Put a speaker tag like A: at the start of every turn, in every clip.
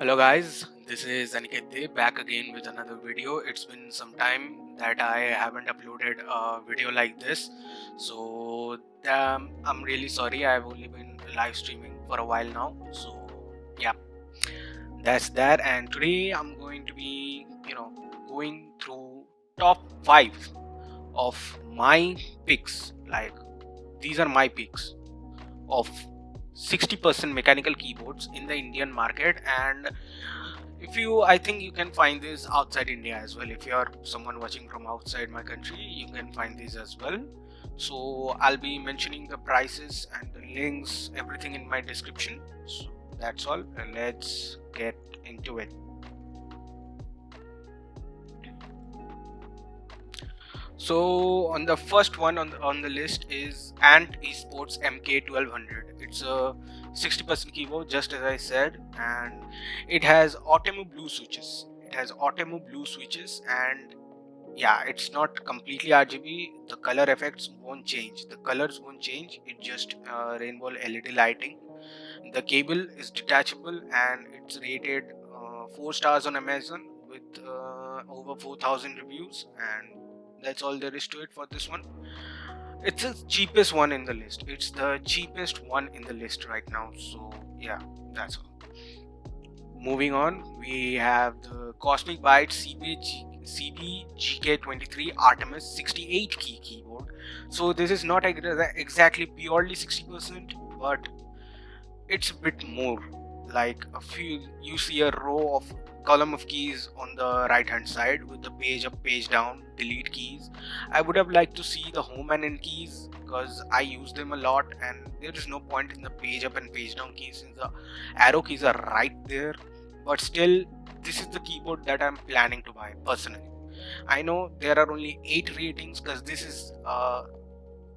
A: Hello guys, this is Aniket back again with another video. It's been some time that I haven't uploaded a video like this, so I'm really sorry. I've only been live streaming for a while now, so yeah, that's that. And today I'm going to be, going through top 5 of my picks. Like, these are my picks of 60% mechanical keyboards in the Indian market. And if you I think you can find this outside India as well. If you are someone watching from outside my country, you can find these as well. So I'll be mentioning the prices and the links, everything in my description. So that's all, and let's get into it. So on the first one on the list is Ant Esports MK1200. It's a 60% keyboard, just as I said, and it has Automo blue switches. And yeah, it's not completely RGB. The color effects won't change. The colors won't change. It's just rainbow LED lighting. The cable is detachable and it's rated 4 stars on Amazon with over 4,000 reviews, and that's all there is to it for this one. It's the cheapest one in the list. It's the cheapest one in the list right now. So yeah, that's all. Moving on, we have the Cosmic Byte CBGK23 Artemis 68 key keyboard. So this is not exactly purely 60%, but it's a bit more. Like, you see a row of column of keys on the right hand side with the page up, page down, delete keys. I would have liked to see the home and end keys because I use them a lot, and there is no point in the page up and page down keys since the arrow keys are right there. But still, this is the keyboard that I'm planning to buy personally. I know there are only 8 ratings because this is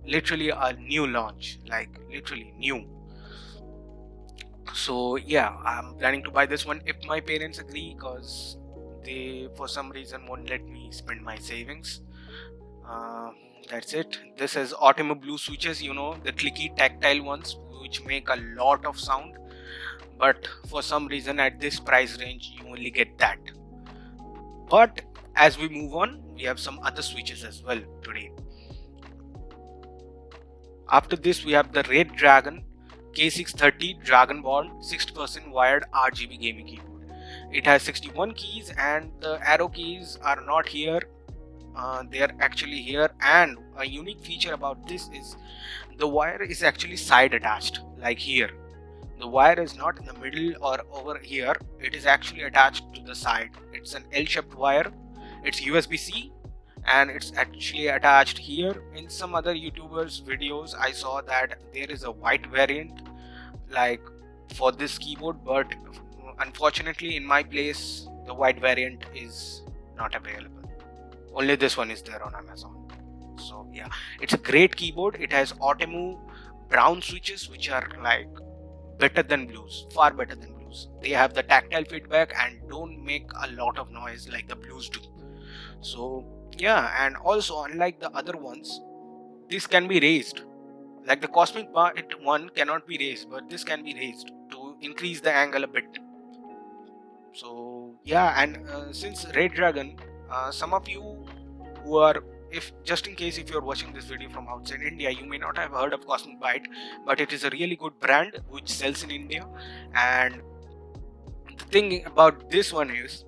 A: literally a new launch, like literally new. So yeah, I'm planning to buy this one if my parents agree, because they for some reason won't let me spend my savings. uh, that's it. This is Automo blue switches, the clicky tactile ones which make a lot of sound, but for some reason at this price range you only get that. But as we move on, we have some other switches as well today. After this, we have the Red Dragon K630 Dragonborn 60% wired RGB gaming keyboard. It has 61 keys and the arrow keys are not here. They are actually here, and a unique feature about this is the wire is actually side attached, like here. The wire is not in the middle or over here, it is actually attached to the side. It's an L-shaped wire. It's USB-C and it's actually attached here. In some other YouTubers videos I saw that there is a white variant like for this keyboard, but unfortunately in my place the white variant is not available. Only this one is there on Amazon. So yeah, it's a great keyboard. It has Automo brown switches which are like better than blues, far better than blues. They have the tactile feedback and don't make a lot of noise like the blues do. So yeah, and also unlike the other ones, this can be raised. Like the Cosmic Byte one cannot be raised, but this can be raised to increase the angle a bit. So yeah, and since Red Dragon, some of you who are, if just in case if you're watching this video from outside India, you may not have heard of Cosmic Byte, but it is a really good brand which sells in India. And the thing about this one is,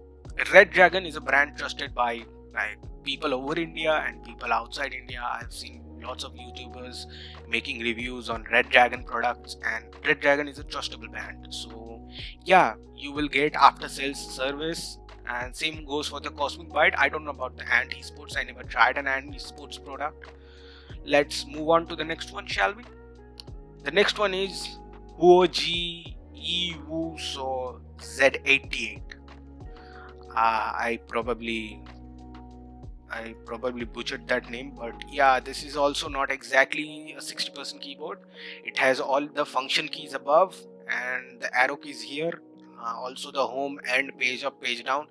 A: Red Dragon is a brand trusted by like people over India and people outside India. I've seen lots of YouTubers making reviews on Red Dragon products, and Red Dragon is a trustable brand. So yeah, you will get after sales service, and same goes for the Cosmic Byte. I don't know about the Ant Esports. I never tried an Ant Esports product. Let's move on to the next one, shall we? The next one is Huoji Ewuso Z88. I probably butchered that name, but yeah, this is also not exactly a 60% keyboard. It has all the function keys above and the arrow keys here. Also the home and page up, page down.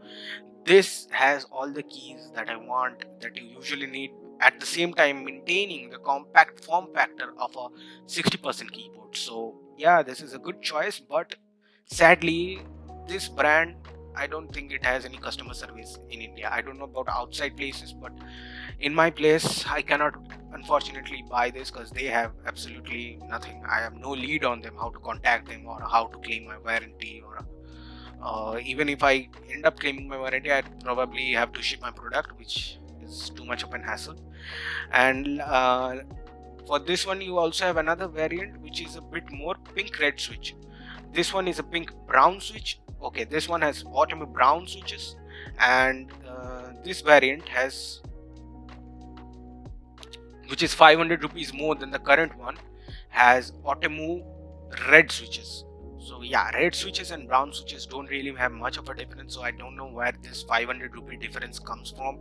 A: This has all the keys that I want, that you usually need, at the same time maintaining the compact form factor of a 60% keyboard. So yeah, this is a good choice, but sadly this brand, I don't think it has any customer service in India. I don't know about outside places, but in my place I cannot unfortunately buy this because they have absolutely nothing. I have no lead on them, how to contact them or how to claim my warranty, or even if I end up claiming my warranty, I'd probably have to ship my product, which is too much of an hassle. And for this one you also have another variant which is a bit more pink red switch. This one is a pink brown switch. Okay, this one has Automu brown switches, and this variant has, which is 500 rupees more than the current one, has Automu red switches. So yeah, red switches and brown switches don't really have much of a difference, so I don't know where this 500 rupee difference comes from.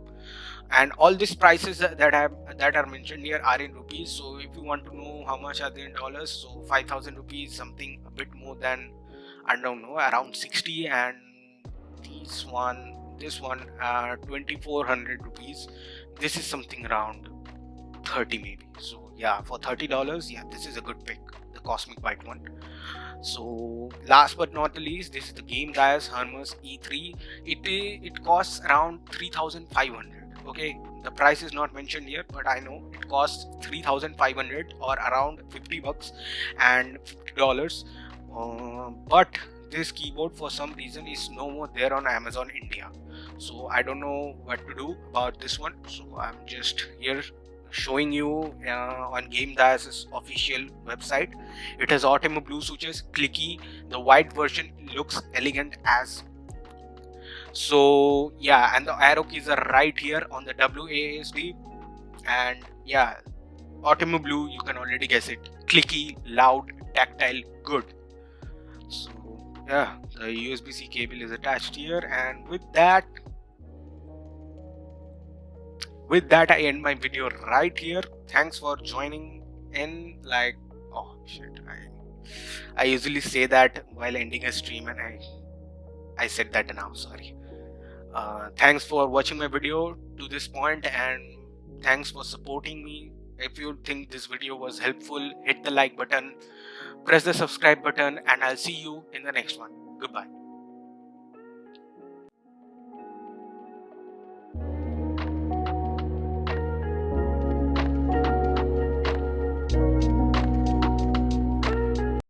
A: And all these prices that are mentioned here are in rupees. So if you want to know how much are they in dollars, so 5,000 rupees, something a bit more than, I don't know, around 60, and this one 2,400 rupees. This is something around 30 maybe. So yeah, for $30, yeah, this is a good pick, the Cosmic White one. So last but not the least, this is the Gamdias Hermes E3. It costs around 3,500. Okay, the price is not mentioned here, but I know it costs 3,500 or around 50 bucks and $50. But this keyboard for some reason is no more there on Amazon India. So I don't know what to do about this one. So I'm just here showing you on Gamdias' official website. It has Automu blue switches, clicky. The white version looks elegant as. So yeah, and the arrow keys are right here on the WASD. And yeah, Automu blue, you can already guess it. Clicky, loud, tactile, good. So yeah, the USB-C cable is attached here, and with that I end my video right here. Thanks for joining in. Like, oh shit, I usually say that while ending a stream, and I said that now, sorry. Thanks for watching my video to this point, and thanks for supporting me. If you think this video was helpful, hit the like button, press the subscribe button, and I'll see you in the next one. Goodbye.